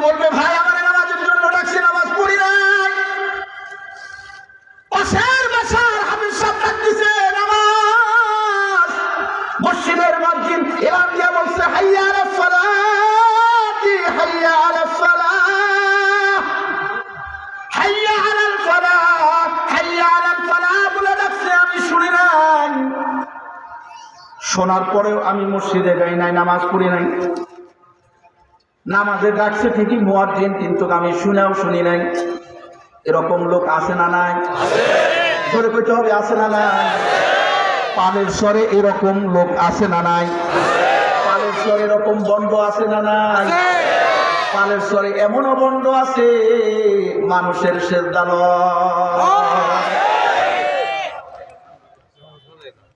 বলবে ভাই আমার নামাজের জন্য ডাকছে, নামাজ পড়ি নাই। পাশের বাসার হাফেজ সাহেব ডাকতেছে নামাজ, মসজিদের মুয়াজ্জিন ইমাম দিয়া বলছে হাইয়া আলাস সালাতি হাইয়া আলাস সালাহ হাইয়া আলাল ফালাহ হাইয়া আলাল ফালাহ বলে ডাকছে, আমি শুনি নাই। শোনার পরেও আমি মসজিদে যাই নাই, নামাজ পড়ি নাই। নামাজে ডাকছে ঠিকই মুয়াজ্জিন, কিন্তু আমি শুনেও শুনি নাই। এরকম লোক আছে না নাই? ধরে কইতে হবে আছে না নাই? পালের স্বরে এরকম লোক আছে না নাই? পালের স্বরে এরকম বন্ড আছে না নাই? পালের স্বরে এমনও বন্ড আছে মানুষের সেজদা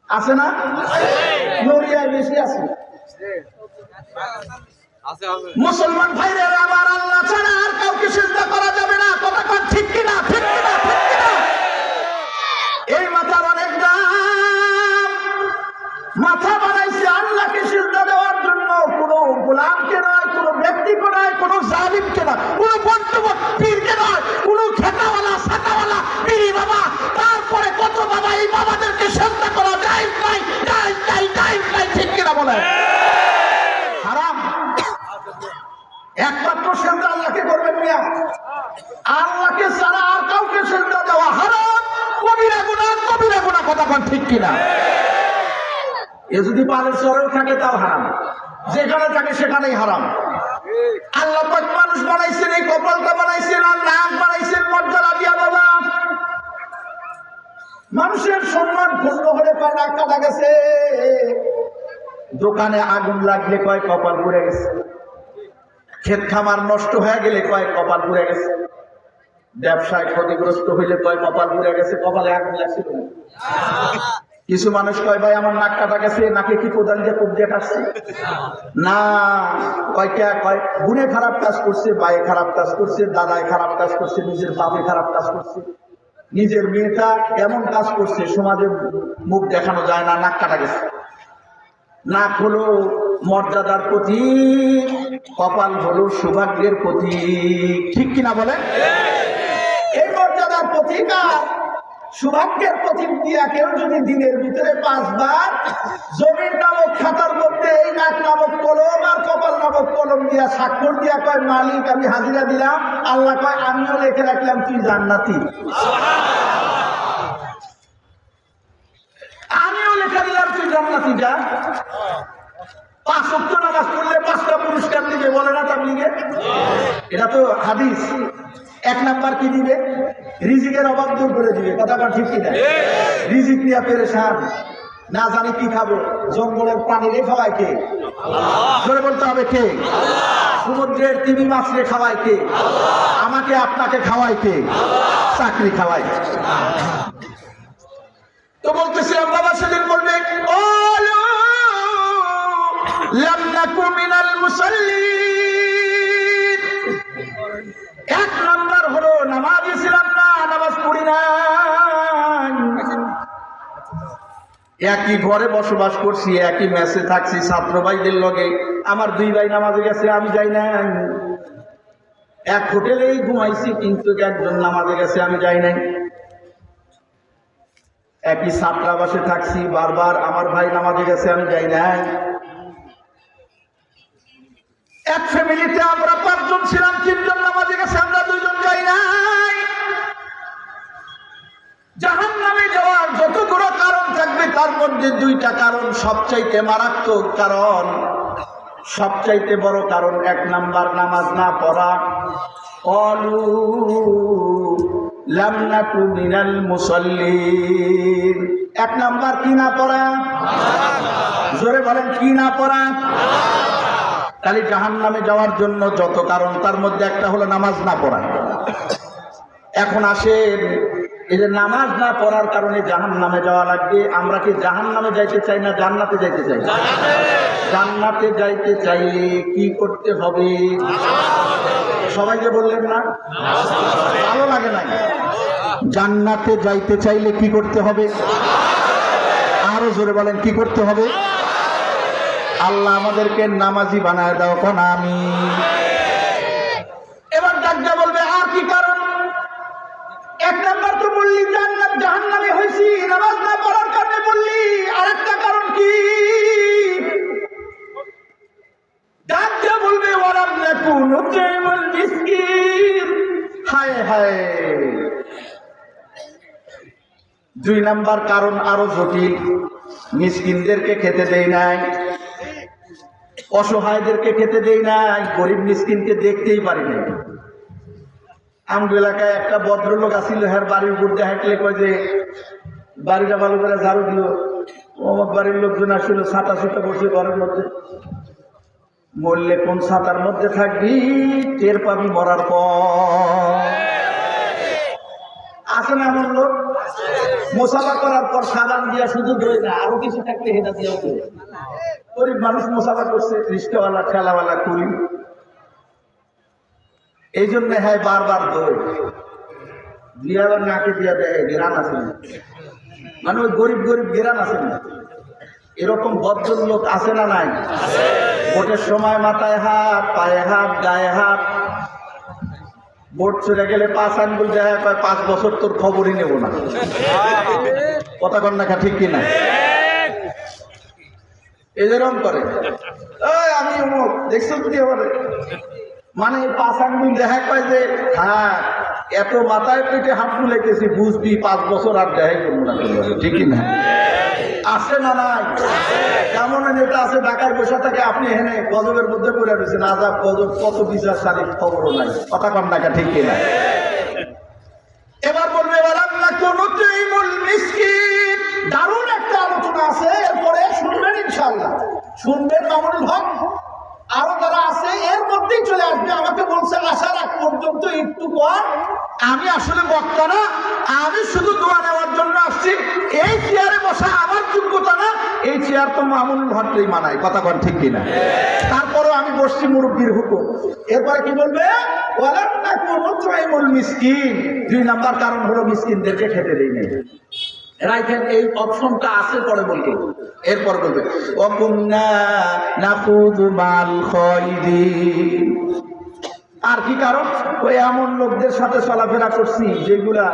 আছে না? নড়িয়ায় বেশি আছে। মুসলমান ভাইরা আমার, আল্লাহ ছাড়া আর কাউকে সিজদা করা যাবে না। কথা কোন ঠিক কিনা? ঠিক কিনা? ঠিক কিনা? এই মাথার অনেক দাম। মাথা বানাইছে আল্লাহকে সিজদা দেওয়ার জন্য, কোন গোলামকে নয়, কোন ব্যক্তিকে নয়, কোন জালিমকে নয়, কোন বন্ধু পীরকে নয়, কোন খেতাওয়ালা ছাতাওয়ালা পীরি বাবা। তারপরে কত বাবা এই বাবাদেরকে সিজদা করা যায় নাই, যায় নাই, যায় নাই। ঠিক কিনা বলে? হারাম। একমাত্র সিজদা আল্লাহকে করবেন মিয়া। আল্লাহকে ছাড়া আর কাউকে সিজদা দেওয়া হারাম, কবিরা গুনাহ, কবিরা গুনাহ। কথা কোন ঠিক কিনা? এ যদি পালের চরেও থাকে তাও হারাম, যেখানে থাকে সেখানেই হারাম। আল্লাহ পাক মানুষ বানাইছেন, এই কপালটা বানাইছেন, আর নাক বানাইছেন মর্যাদা দিয়া বাবা। মানুষের সম্মান ক্ষুণ্ণ হলে কয় নাক কাটা গেছে, দোকানে আগুন লাগলে কয় কপাল পুড়ে গেছে, ক্ষেত খামার নষ্ট হয়ে গেলে কয় কপাল পুড়ে গেছে, ব্যবসায় ক্ষতিগ্রস্ত হইলে কয় কপাল পুড়ে গেছে। কপালে আগুন লাগছিল না। কিছু মানুষ কয় ভাই আমার নাক কাটা গেছে, নাকে কি কোদাল দিয়ে কোপ দিয়ে কাটছে না। কয় গুণে খারাপ কাজ করছে, বায়ে খারাপ কাজ করছে, দাদায় খারাপ কাজ করছে, নিজের বাপে খারাপ কাজ করছে, নিজের মেয়েটা এমন কাজ করছে সমাজে মুখ দেখানো যায় না, নাক কাটা গেছে। নাক হলো মর্যাদার প্রতীক, কপাল হলো সৌভাগ্যের প্রতীক। ঠিক কিনা বলে? এই মর্যাদার প্রতীক আর সৌভাগ্যের প্রতীক দিয়া কেউ যদি দিনের ভিতরে 5 বার জমির নামক খাতার মধ্যে এই নাক নামক কলম আর কপাল নামক কলম দিয়া স্বাক্ষর দিয়া কয় মালিক আমি হাজিরা দিলাম, আল্লাহ কয় আমিও লিখে রাখলাম তুই জান্নাতি। আমিও লিখে দিলাম তুই জান্নাতি। যা 5 ওয়াক্ত নামাজ পড়লে 5টা পুরস্কার দিবে, বলে না তাবলীগে? এটা তো হাদিস। 1 নাম্বার কি দিবে? রিজিকের অভাব দূর করে দিবে। কথা বল ঠিক কিনা? রিজিক নিয়ে পেরেশান, না জানি কি খাবো। জঙ্গলের প্রাণী রে খাওয়ায় কে? জোরে বলতে হবে কে? সমুদ্রের তিমি মাছ রে খাওয়ায় কে? আমাকে আপনাকে খাওয়ায় কে? চাকরি খাওয়ায়। তো বলতেছিলাম বাবা সেদিন বলবে লাম নাকু মিনাল মুসাল্লিন। 1 নাম্বার হলো নামাজি ছিলাম না, নামাজ পড়ি না। একই ঘরে বসবাস করছি, একই মেসে থাকছি ছাত্র ভাইদের লগে, আমার 2 ভাই নামাজে গেছে, আমি যাই না। এক হোটেলেই ঘুমাইছি, কিন্তু একজন নামাজে গেছে, আমি যাই নাই। একই ছাত্রাবাসে থাকছি, বারবার আমার ভাই নামাজে গেছে, আমি যাই নাই। এক ফ্যামিলিতে আমরা 5 জন ছিলাম, 3 জন নামাজে গেছে, আমরা 2 জন যাই নাই। জাহান্নামে যাওয়ার যতগুলো কারণ থাকবে তার মধ্যে 2টা কারণ সবচাইতে মারাত্মক কারণ, সবচাইতে বড় কারণ। 1 নাম্বার নামাজ না পড়া। ক্বালু লাম নাকু মিনাল মুসাল্লিন। 1 নাম্বার কি না পড়া? জোরে বলেন কি না পড়া? তাহলে জাহান্নামে যাওয়ার জন্য যত কারণ তার মধ্যে একটা হলো নামাজ না পড়া। এখন আসেন, এই যে নামাজ না পড়ার কারণে জাহান্নামে যাওয়া লাগবে। আমরা কি জাহান্নামে যাইতে চাই না জান্নাতে যাইতে চাই? জান্নাতে যাইতে চাইলে কি করতে হবে? সবাইকে বললেন না? ভালো লাগে না? জান্নাতে যাইতে চাইলে কি করতে হবে? আরো জোরে বলেন কি করতে হবে? আল্লাহ আমাদেরকে নামাজি বানায় দাও কোন আমিন। নুতঈমুল মিসকিন। হায় হায়, 2 নাম্বার কারণ আরো জটিল, মিসকিনদেরকে খেতে দেই নাই, অসহায়দেরকে খেতে দেই নাই, গরিব মিসকিনকে দেখতেই পারি নাই। আমগো এলাকায় একটা ভদ্রলোক আসিল, হ্যার বাড়ির উপর দিয়ে হাঁটলে কয় যে বাড়িটা ভালো করে ঝাড়ু দিল। আমার বাড়ির লোকজন আসলে ছাতা ছুটা বসে ঘরের মধ্যে। বললে কোন ছাতার মধ্যে থাকবি, টের পাবি মরার পর। আছে না এমন লোক? মোসাফা করার পর সাবান দিয়া শুধু ধরে না, আরো কিছু থাকলে হেটা দিয়েও ধরে। গরিব মানুষ মোসাফা করছে, রিস্কাওয়ালা ঠেলাওয়ালা কুলি, এই জন্য হ্যাঁ বারবার দৌড় দিয়ে আবার নাকে দিয়া দেয় গেরান আছে না, মানে ওই গরিব গরিব গেরান আছে না। এরকম ভদ্র লোক আছে না নাই? ভোটের সময় মাথায় হাত, পায়ে হাত, গায়ে হাত। ভোট চলে গেলে 5 আঙ্গুল যায়, 5 বছর তোর খবরই নেব না। কথা কন না, ঠিক কিনা? এরকম করে আমি অমুক দেখছো কি হবে, মানে 5 আঙ্গুল দেখা পায় যে হ্যাঁ এত মাথায় পেটে হাত তুলেছি, বুঝবি 5 বছর আর দেখাই করবো না। ঠিক কিনা? আছে না নাই? কেমন নেতা আছে ঢাকায় বসে থাকে, আপনি এখানে গজবের মধ্যে পড়ে রয়েছেন, আজাব গজব কত বিচার সালিশ খবরও নাই। কথা কন না, ঠিক কিনা? এবার বলবে দারুণ একটা আলোচনা আছে, এরপরে শুনবেন ইনশাআল্লাহ, শুনবেন মামুনুল হক, আরো যারা আছে এর মধ্যেই চলে আসবে। আমাকে বলছে আসার আগ পর্যন্ত একটু পর, আমি আসলে বক্তা না, আমি শুধু দোয়া নেওয়ার জন্য আসছি। এই চেয়ারে বসা আমার যোগ্যতা না, এই চেয়ার তো মামুনুল হককেই মানায়। কথা কন ঠিক কিনা? তারপরও আমি বসছি মুরব্বীর হুকুম। এরপরে কি বলবে? ওয়ালাম নাকু নুতঈমুল মিসকিন। 2 নাম্বার কারণ হলো মিসকিনদেরকে খেতে দেই নাই। রাইখেন, এই অপশনটা আছে, পরে বলতে। এরপর বলবে ওয়াকুন্না নাখুযু মাল খায়দিন। আর কি কারণ? ওই এমন লোকদের সাথে চলাফেরা করছি যেগুলা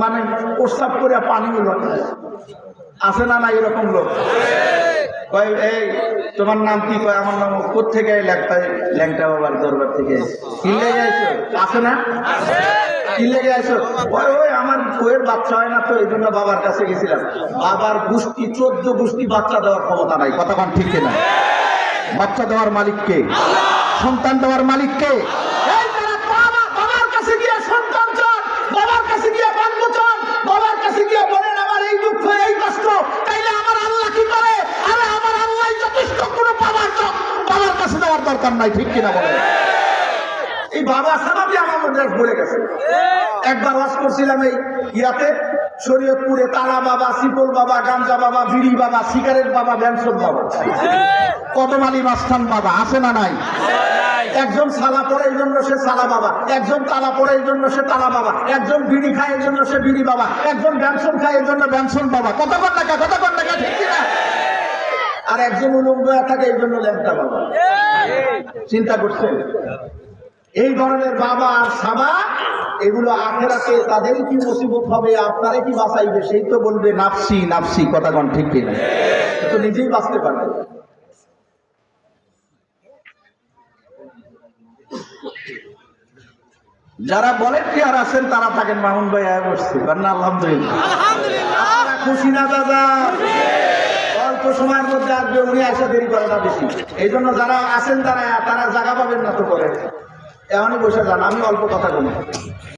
মানে প্রস্তাব করে পানি উঠে। আছে না না এরকম লোক? কয় এই তোমার নাম কি? কয় আমার নাম কোত্থেকে? ল্যাংটা বাবার দরবার থেকে। কি লেগে আইছো? আছে না? কি লেগে আইছো? ওই আমার বইয়ের বাচ্চা হয় না তো, এই জন্য বাবার কাছে গেছিলাম। বাবার গোষ্ঠী 14 গোষ্ঠী বাচ্চা দেওয়ার ক্ষমতা নাই। কথা কন ঠিক কিনা? বাচ্চা দেওয়ার মালিক কে? সন্তান দেওয়ার মালিক কে? বাবার কাছে গিয়ে সন্তান চান, বাবার কাছে গিয়ে বান্ধব চান, বাবার কাছে গিয়ে বলেন আমার এই দুঃখ এই কষ্ট, তাইলে আমার আল্লাহ কি করে? আরে আমার আল্লাহ যথেষ্ট, কোনো বাবার কাছে দেওয়ার দরকার নাই। ঠিক কিনা বলেন? এই বাবা সারাদি আমার মধ্যে ভরে গেছে। একবার ওয়াজ করছিলাম এই ইয়াতে শরীয়তপুরে, তালা বাবা, শিকল বাবা, গাঞ্জা বাবা, বিড়ি বাবা, সিগারেট বাবা, ব্যানসন বাবা, কদম আলী মাস্তান বাবা, আছে না নাই? একজন সালা পড়ে এই জন্য সে সালা বাবা, একজন তালা পড়ে এই জন্য সে তালা বাবা, একজন বিড়ি খায় এই জন্য সে বিড়ি বাবা, একজন ব্যানসন খায় এই জন্য ব্যানসন বাবা। কতক্ষণ টাকা ঠিক কিনা? আর একজন উলঙ্গ থাকে এই জন্য ল্যাংটা বাবা। চিন্তা করছেন? এই ধরনের বাবা আর সাবা, এগুলো আখেরাতে তাদেরই কি মুসিবত হবে, আপনারে কি বাঁচাইবে? সেই তো বলবে নাফসি নাফসি। কথা কন ঠিক কিনা? তো নিজেই বাঁচতে পারবে। যারা ভলেন্টিয়ার আছেন তারা থাকেন, মামুন ভাই আয় বসছে না? আলহামদুলিল্লাহ। খুশি না দাদা? অল্প সময়ের মধ্যে আসবে, উনি আসা দেরি করে না বেশি। এই জন্য যারা আছেন তারা জায়গা পাবেন না তো করে, এমনই বসে যান। আমি অল্প কথা বলি।